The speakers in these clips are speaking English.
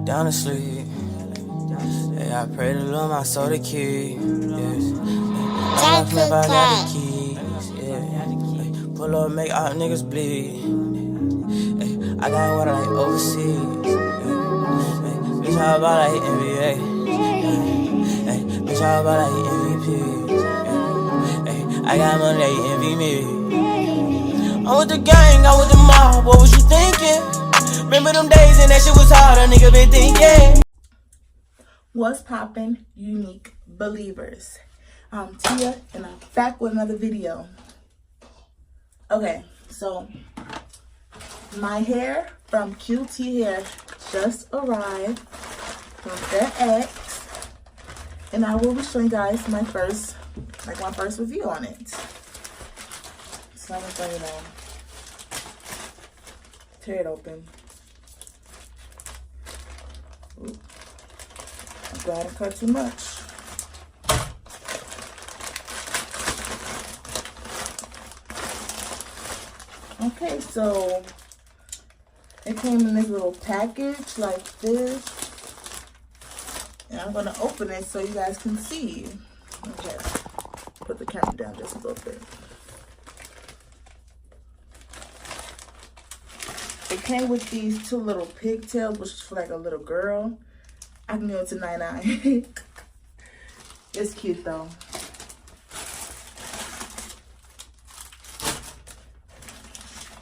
down to sleep. Hey, I pray to Lord my soul to keep. Yeah. Life never got the keys. Yeah. Hey, pull up, make all niggas bleed. Hey, I got what I like overseas. Hey, bitch, how about like NBA? Hey, bitch, how about like MVP? Hey, I got money, they envy me. I'm with the gang, I'm with the mob. What was you thinking? Remember them days and that shit was hard, a nigga been thinking. What's poppin', unique believers? I'm Tia and I'm back with another video. Okay, so my hair from QT Hair just arrived from their ex, and I will be showing you guys my first review on it. So I'm just gonna, tear it open. Ooh. I'm glad I cut too much. Okay, so it came in this little package like this. And I'm gonna open it so you guys can see. Okay, put the camera down just a little bit. It came with these two little pigtails, which is for like a little girl. I can give it to 99. It's cute though.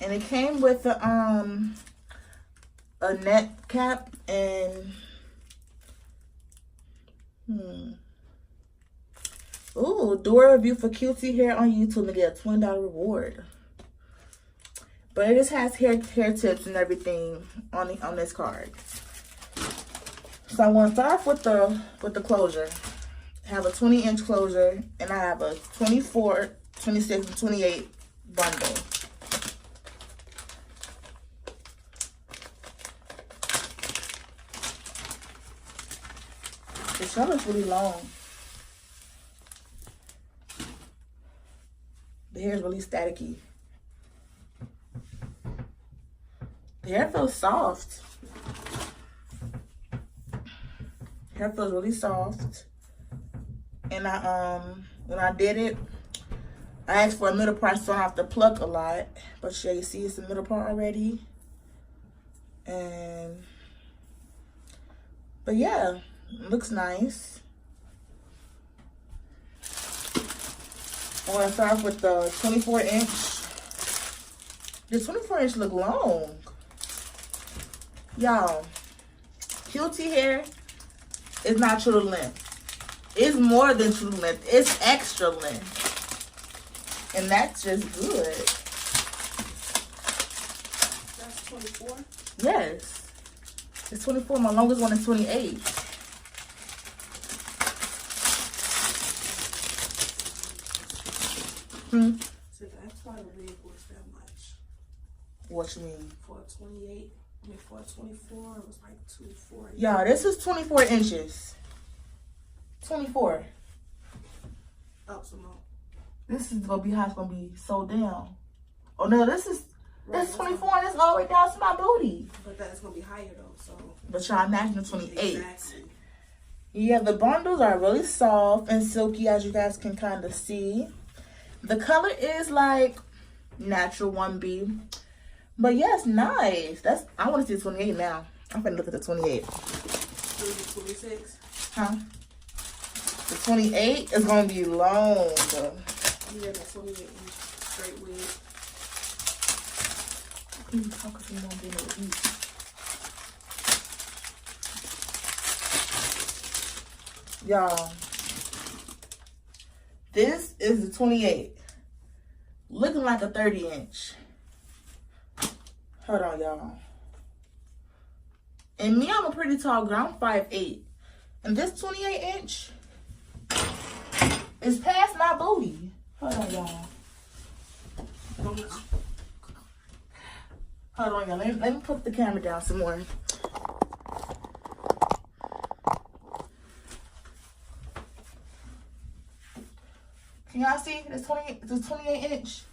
And it came with a net cap and ooh, do a review for QT Hair on YouTube and get a $20 reward. But it just has hair tips and everything on this card. So I want to start off with the closure. I have a 20-inch closure and I have a 24, 26, and 28 bundle. The shell is really long. The hair is really staticky. The hair feels soft. Hair feels really soft. And when I did it, I asked for a middle part so I don't have to pluck a lot. But yeah, you see it's the middle part already. But yeah, it looks nice. I'm gonna start off with the 24-inch. The 24-inch look long. Y'all, QT Hair is not true to length. It's more than true to length. It's extra length. And that's just good. That's 24? Yes. It's 24. My longest one is 28. So that's why the wig was that much. What you mean? For a 28, I mean for a 24, it was like 240. Y'all, this is 24 inches. 24. Up some more. This is gonna be how it's gonna be sewed down. Oh no, this is 24 and it's all the way down to my booty. But that's gonna be higher though, so. But y'all matching the 28. Exactly. Yeah, the bundles are really soft and silky, as you guys can kind of see. The color is like natural 1B. But yeah, it's nice. I want to see the 28 now. I'm gonna look at the 28. 26? Huh? The 28 is gonna be long. Yeah, the 28 inch straight wig. Y'all, this is the 28. Looking like a 30-inch. Hold on, y'all. And me, I'm a pretty tall girl. I'm 5'8". And this 28-inch is past my booty. Hold on, y'all. Hold on, y'all. Let me put the camera down some more. Can y'all see? This 28-inch.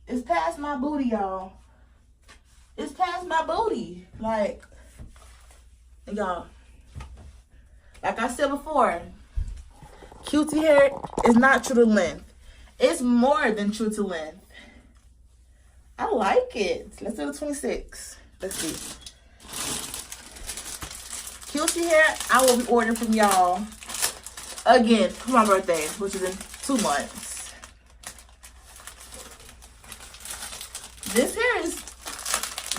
It's past my booty, y'all. It's past my booty. Like, And y'all, like I said before, QT hair is not true to length. It's more than true to length. I like it. Let's do the 26. Let's see. QT hair, I will be ordering from y'all again for my birthday, which is in 2 months. This hair is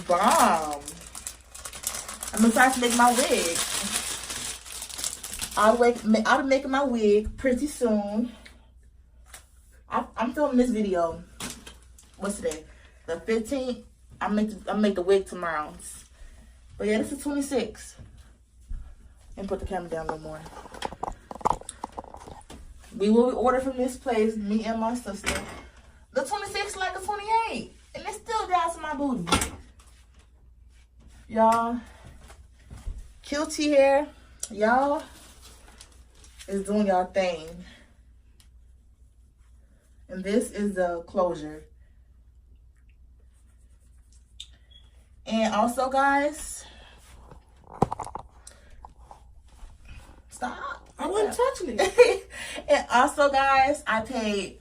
bomb. I'm excited to make my wig. I'll be making my wig pretty soon. I'm filming this video. What's today? The 15th. I make the wig tomorrow. But yeah, this is 26. And put the camera down a little more. We will order from this place, me and my sister. The 26 like a 28. And it's still down to my booty. Y'all. QT hair. Y'all is doing y'all thing. And this is the closure. And also, guys, stop. I wasn't touching it. And also, guys, I paid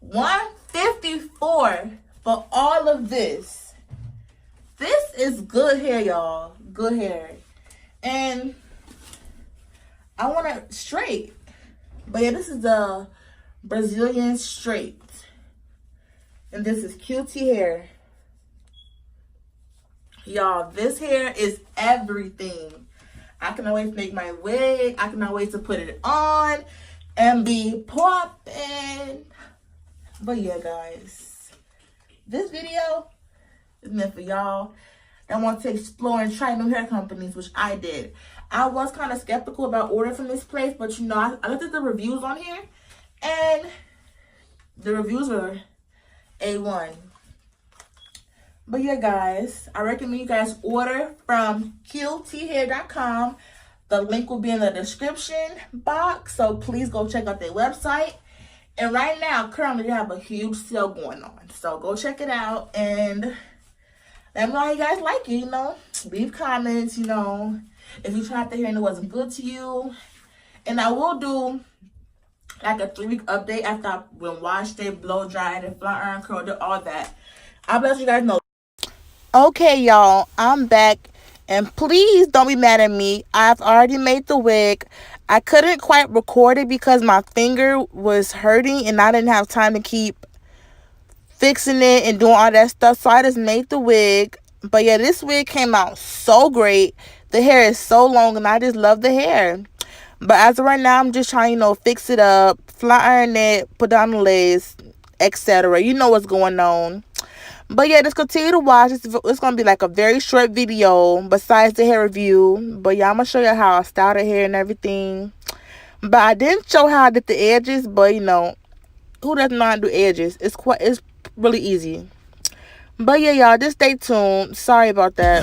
$154 for all of this. This is good hair, y'all. Good hair. And I want it straight. But yeah, this is the Brazilian straight. And this is QT hair. Y'all, this hair is everything. I cannot wait to make my wig. I cannot wait to put it on and be popping. But yeah, guys, this video is meant for y'all that want to explore and try new hair companies, which I did. I was kind of skeptical about ordering from this place, but you know, I looked at the reviews on here, and the reviews are A1. But yeah, guys, I recommend you guys order from QThair.com. The link will be in the description box, so please go check out their website. And right now, currently, they have a huge sale going on. So go check it out and let me know how you guys like it, you know. Leave comments, you know, if you tried the hair and it wasn't good to you. And I will do like a 3-week update after I've been washed it, blow dried it, flat iron, curled it, all that. I'll let you guys know. Okay, y'all, I'm back. And please don't be mad at me. I've already made the wig. I couldn't quite record it because my finger was hurting and I didn't have time to keep fixing it and doing all that stuff. So I just made the wig. But yeah, this wig came out so great. The hair is so long and I just love the hair. But as of right now, I'm just trying, you know, fix it up, flat iron it, put down the lace, etc. You know what's going on. But yeah, just continue to watch. It's going to be like a very short video besides the hair review. But yeah, I'm going to show you how I style the hair and everything. But I didn't show how I did the edges. But, you know, who doesn't know how to do edges? It's really easy. But yeah, y'all, just stay tuned. Sorry about that.